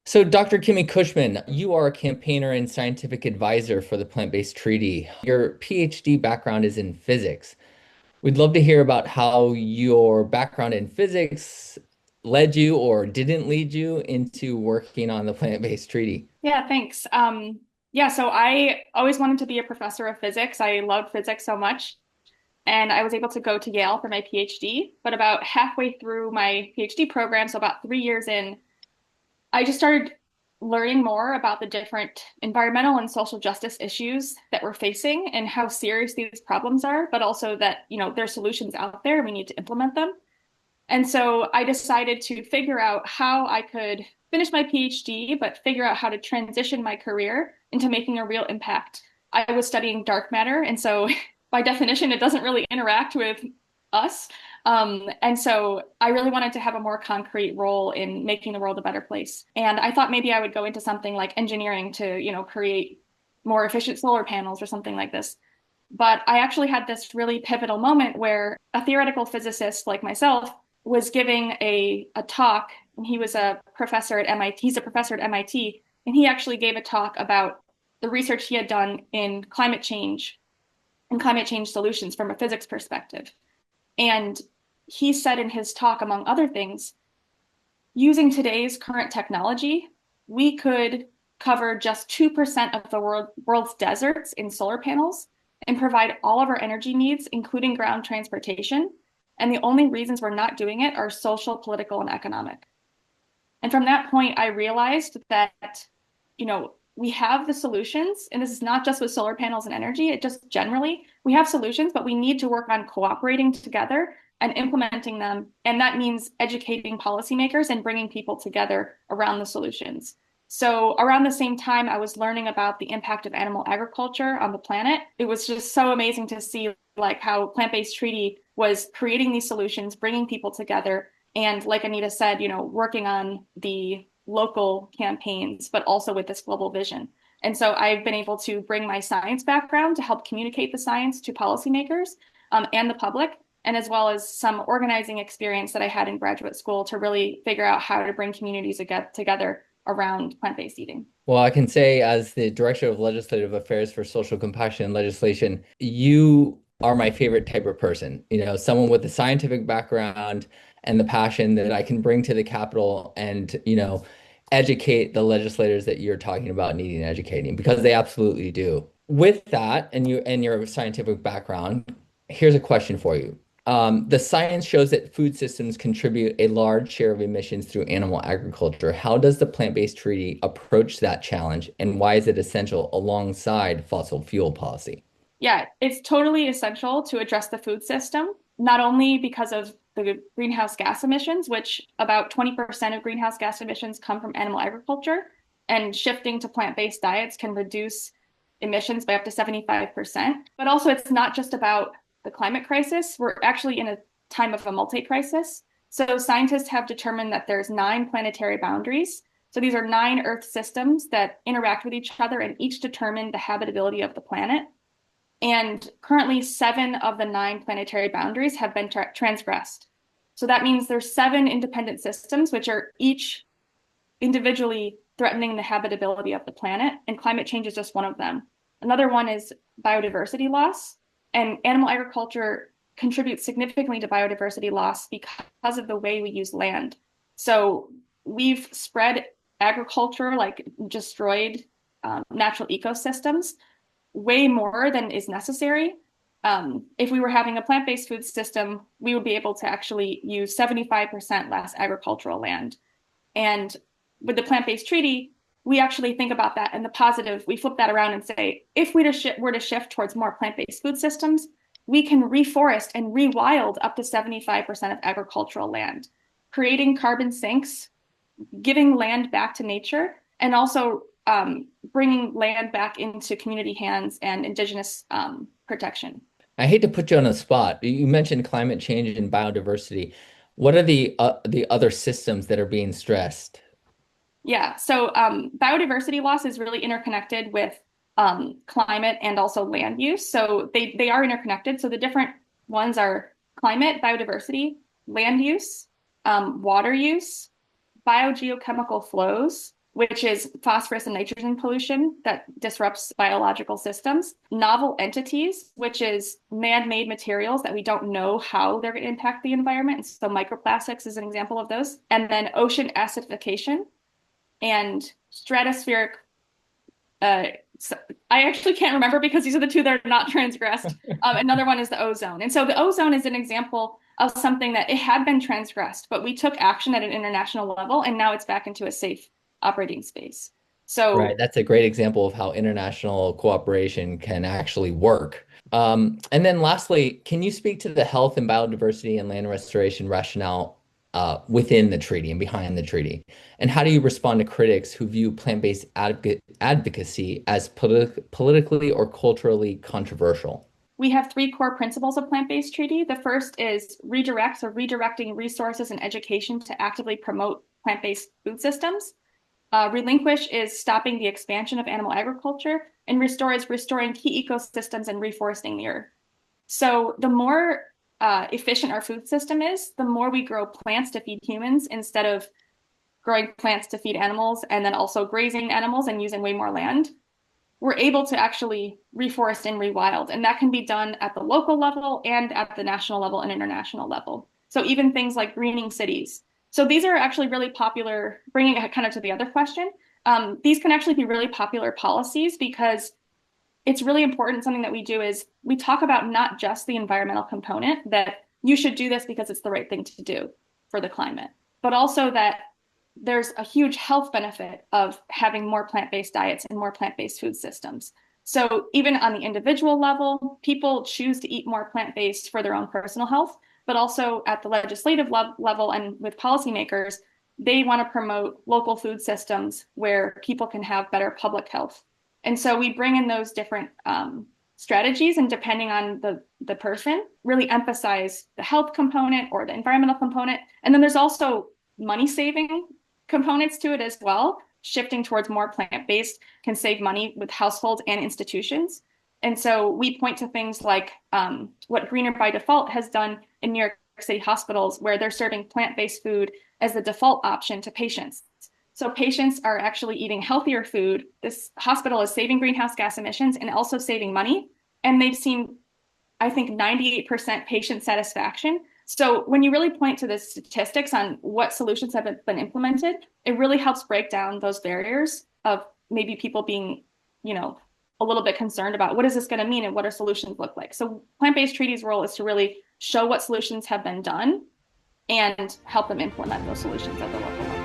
So, Dr. Kimmy Cushman, you are a campaigner and scientific advisor for the Plant-Based Treaty. Your PhD background is in physics. We'd love to hear about how your background in physics led you or didn't lead you into working on the Plant-Based Treaty. Yeah, thanks. So I always wanted to be a professor of physics. I loved physics so much. And I was able to go to Yale for my PhD. But about halfway through my PhD program, so about 3 years in, I just started learning more about the different environmental and social justice issues that we're facing and how serious these problems are, but also that, there's solutions out there and we need to implement them. And so I decided to figure out how I could finish my PhD, but figure out how to transition my career into making a real impact. I was studying dark matter, and so by definition, it doesn't really interact with us. And so I really wanted to have a more concrete role in making the world a better place. And I thought maybe I would go into something like engineering to, create more efficient solar panels or something like this. But I actually had this really pivotal moment where a theoretical physicist like myself was giving a talk, and he was a professor at MIT. He's a professor at MIT, and he actually gave a talk about the research he had done in climate change and climate change solutions from a physics perspective. And he said in his talk, among other things, using today's current technology, we could cover just 2% of the world's deserts in solar panels and provide all of our energy needs, including ground transportation. And the only reasons we're not doing it are social, political, and economic. And from that point, I realized that, we have the solutions, and this is not just with solar panels and energy, it just generally, we have solutions, but we need to work on cooperating together and implementing them. And that means educating policymakers and bringing people together around the solutions. So around the same time, I was learning about the impact of animal agriculture on the planet. It was just so amazing to see like how plant-based treaty was creating these solutions, bringing people together. And like Anita said, working on the local campaigns, but also with this global vision. And so I've been able to bring my science background to help communicate the science to policymakers and the public, and as well as some organizing experience that I had in graduate school to really figure out how to bring communities together around plant-based eating. Well, I can say, as the Director of Legislative Affairs for Social Compassion and Legislation, you are my favorite type of person. Someone with a scientific background and the passion that I can bring to the Capitol and, educate the legislators that you're talking about needing educating, because they absolutely do. With that, and your scientific background, here's a question for you. The science shows that food systems contribute a large share of emissions through animal agriculture. How does the plant-based treaty approach that challenge, and why is it essential alongside fossil fuel policy? Yeah, it's totally essential to address the food system, not only because of the greenhouse gas emissions, which about 20% of greenhouse gas emissions come from animal agriculture, and shifting to plant-based diets can reduce emissions by up to 75%. But also, it's not just about the climate crisis. We're actually in a time of a multi-crisis. So scientists have determined that there's 9 planetary boundaries. So these are 9 Earth systems that interact with each other and each determine the habitability of the planet. And currently, 7 of the 9 planetary boundaries have been transgressed. So that means there's 7 independent systems, which are each individually threatening the habitability of the planet, and climate change is just one of them. Another one is biodiversity loss, and animal agriculture contributes significantly to biodiversity loss because of the way we use land. So we've spread agriculture, like destroyed natural ecosystems way more than is necessary. If we were having a plant-based food system, we would be able to actually use 75% less agricultural land. And with the plant-based treaty, we actually think about that in the positive. We flip that around and say, if we were to shift towards more plant-based food systems, we can reforest and rewild up to 75% of agricultural land, creating carbon sinks, giving land back to nature, and also bringing land back into community hands and indigenous protection. I hate to put you on the spot. You mentioned climate change and biodiversity. What are the other systems that are being stressed? Yeah, so biodiversity loss is really interconnected with climate and also land use. So they are interconnected. So the different ones are climate, biodiversity, land use, water use, biogeochemical flows, which is phosphorus and nitrogen pollution that disrupts biological systems. Novel entities, which is man-made materials that we don't know how they're going to impact the environment. So microplastics is an example of those. And then ocean acidification and stratospheric. So I actually can't remember because these are the two that are not transgressed. Another one is the ozone. And so the ozone is an example of something that it had been transgressed, but we took action at an international level, and now it's back into a safe operating space. Right. So That's a great example of how international cooperation can actually work. And then lastly, can you speak to the health and biodiversity and land restoration rationale within the treaty and behind the treaty? And how do you respond to critics who view plant-based advocacy as politically or culturally controversial? we have three core principles of plant-based treaty. The first is redirect, so redirecting resources and education to actively promote plant-based food systems. Relinquish is stopping the expansion of animal agriculture, and restore is restoring key ecosystems and reforesting the earth. So the more efficient our food system is, the more we grow plants to feed humans instead of growing plants to feed animals and then also grazing animals and using way more land. We're able to actually reforest and rewild, and that can be done at the local level and at the national level and international level. So even things like greening cities. So these are actually really popular, bringing it kind of to the other question. These can actually be really popular policies because it's really important. Something that we do is we talk about not just the environmental component, that you should do this because it's the right thing to do for the climate, but also that there's a huge health benefit of having more plant-based diets and more plant-based food systems. So even on the individual level, people choose to eat more plant-based for their own personal health, but also at the legislative level and with policymakers, they want to promote local food systems where people can have better public health. And so we bring in those different strategies, and depending on the person, really emphasize the health component or the environmental component. And then there's also money saving components to it as well. Shifting towards more plant-based can save money with households and institutions. And so we point to things like what Greener by Default has done in New York City hospitals, where they're serving plant-based food as the default option to patients. So patients are actually eating healthier food. This hospital is saving greenhouse gas emissions and also saving money. And they've seen, I think, 98% patient satisfaction. So when you really point to the statistics on what solutions have been implemented, it really helps break down those barriers of maybe people being, a little bit concerned about what is this going to mean and what our solutions look like. So plant-based treaties' role is to really show what solutions have been done and help them implement those solutions at the local level.